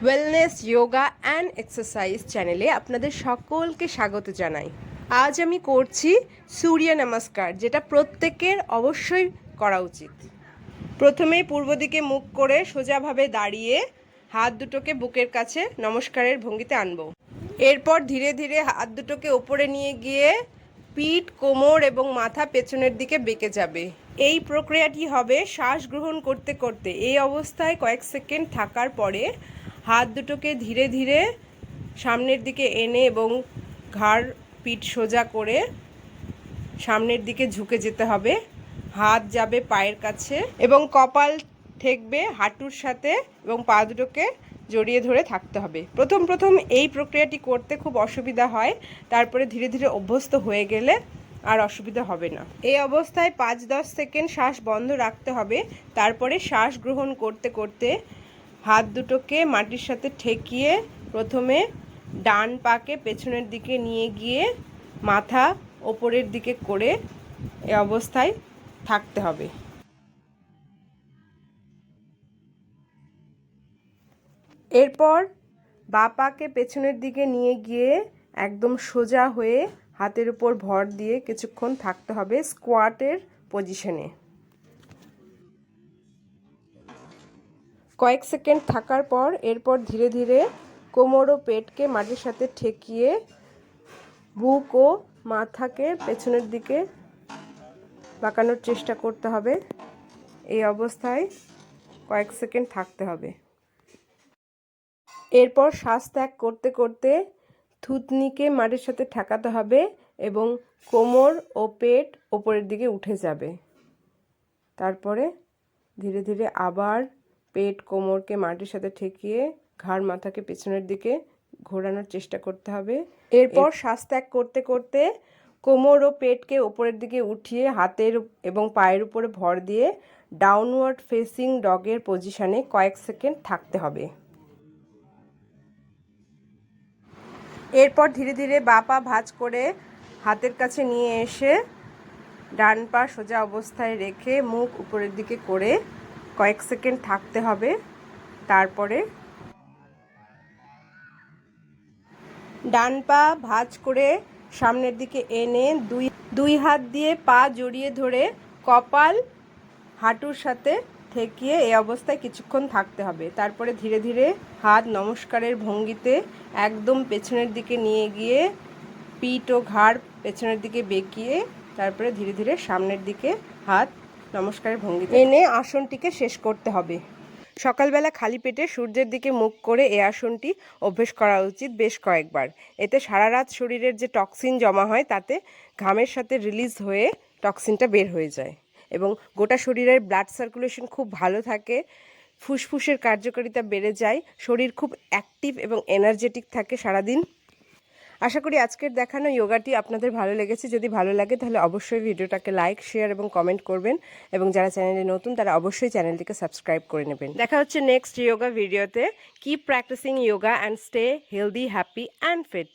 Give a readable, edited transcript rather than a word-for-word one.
Wellness yoga and exercise চ্যানেলে আপনাদের সকলকে স্বাগত জানাই। আজ আমি করছি সূর্য নমস্কার, যেটা প্রত্যেকের অবশ্যই করা উচিত। প্রথমেই পূর্ব দিকে মুখ করে সোজাভাবে দাঁড়িয়ে হাত দুটোকে বুকের কাছে নমস্কারের ভঙ্গিতে আনবো। এরপর ধীরে ধীরে হাত দুটোকে ওপরে নিয়ে গিয়ে পিঠ, কোমর এবং মাথা পেছনের দিকে বেঁকে যাবে। এই প্রক্রিয়াটি হবে শ্বাস গ্রহণ করতে করতে। এই অবস্থায় কয়েক সেকেন্ড থাকার পরে হাত দুটোকে ধীরে ধীরে সামনের দিকে এনে এবং ঘাড় পিঠ সোজা করে সামনের দিকে ঝুঁকে যেতে হবে। হাত যাবে পায়ের কাছে এবং কপাল ঠেকবে হাঁটুর সাথে এবং পা দুটোকে জড়িয়ে ধরে থাকতে হবে। প্রথম এই প্রক্রিয়াটি করতে খুব অসুবিধা হয়, তারপরে ধীরে ধীরে অভ্যস্ত হয়ে গেলে আর অসুবিধা হবে না। এই অবস্থায় 5-10 সেকেন্ড শ্বাস বন্ধ রাখতে হবে। তারপরে শ্বাস গ্রহণ করতে করতে হাত দুটোকে মাটির সাথে ঠেকিয়ে প্রথমে ডান পাকে পেছনের দিকে নিয়ে গিয়ে মাথা ওপরের দিকে করে এই অবস্থায় থাকতে হবে। এরপর বাঁ পাকে পেছনের দিকে নিয়ে গিয়ে একদম সোজা হয়ে হাতের উপর ভর দিয়ে কিছুক্ষণ থাকতে হবে স্কোয়াটের পজিশনে। কয়েক সেকেন্ড থাকার পর এরপর ধীরে ধীরে কোমর ও পেটকে মাটির সাথে ঠেকিয়ে বুক ও মাথাকে পেছনের দিকে বাঁকানোর চেষ্টা করতে হবে। এই অবস্থায় কয়েক সেকেন্ড থাকতে হবে। এরপর শ্বাস ত্যাগ করতে করতে থুতনিকে মাটির সাথে ঠেকাতে হবে এবং কোমর ও পেট ওপরের দিকে উঠে যাবে। তারপরে ধীরে ধীরে আবার পেট কোমরকে মাটির সাথে ঠেকিয়ে ঘাড় মাথাকে পেছনের দিকে ঘোরানোর চেষ্টা করতে হবে। এরপর শ্বাস ত্যাগ করতে করতে কোমর ও পেটকে ওপরের দিকে উঠিয়ে হাতের এবং পায়ের উপরে ভর দিয়ে ডাউনওয়ার্ড ফেসিং ডগের পজিশনে কয়েক সেকেন্ড থাকতে হবে। এরপর ধীরে ধীরে বাঁ পা ভাঁজ করে হাতের কাছে নিয়ে এসে ডান পা সোজা অবস্থায় রেখে মুখ উপরের দিকে করে কয়েক সেকেন্ড থাকতে হবে। তারপরে ডান পা ভাঁজ করে সামনের দিকে এনে দুই হাত দিয়ে পা জড়িয়ে ধরে কপাল হাঁটুর সাথে ঠেকিয়ে এই অবস্থায় কিছুক্ষণ থাকতে হবে। তারপরে ধীরে ধীরে হাত নমস্কারের ভঙ্গিতে একদম পেছনের দিকে নিয়ে গিয়ে পিঠ ও ঘাড় পেছনের দিকে বেঁকিয়ে তারপরে ধীরে ধীরে সামনের দিকে হাত নমস্কারের ভঙ্গিতে এনে আসনটিকে শেষ করতে হবে। সকালবেলা খালি পেটে সূর্যের দিকে মুখ করে এই আসনটি অভ্যেস করা উচিত বেশ কয়েকবার। এতে সারা রাত শরীরের যে টক্সিন জমা হয় তাতে ঘামের সাথে রিলিজ হয়ে টক্সিনটা বের হয়ে যায় এবং গোটা শরীরের ব্লাড সার্কুলেশন খুব ভালো থাকে, ফুসফুসের কার্যকারিতা বেড়ে যায়, শরীর খুব অ্যাক্টিভ এবং এনার্জেটিক থাকে সারাদিন। আশা করি আজকের দেখানো যোগাটি আপনাদের ভালো লেগেছে। যদি ভালো লাগে তাহলে অবশ্যই ভিডিওটাকে লাইক, শেয়ার এবং কমেন্ট করবেন এবং যারা চ্যানেলে নতুন তারা অবশ্যই চ্যানেলটিকে সাবস্ক্রাইব করে নেবেন। দেখা হচ্ছে নেক্সট যোগা ভিডিওতে। Keep practising yoga and stay healthy, happy and fit.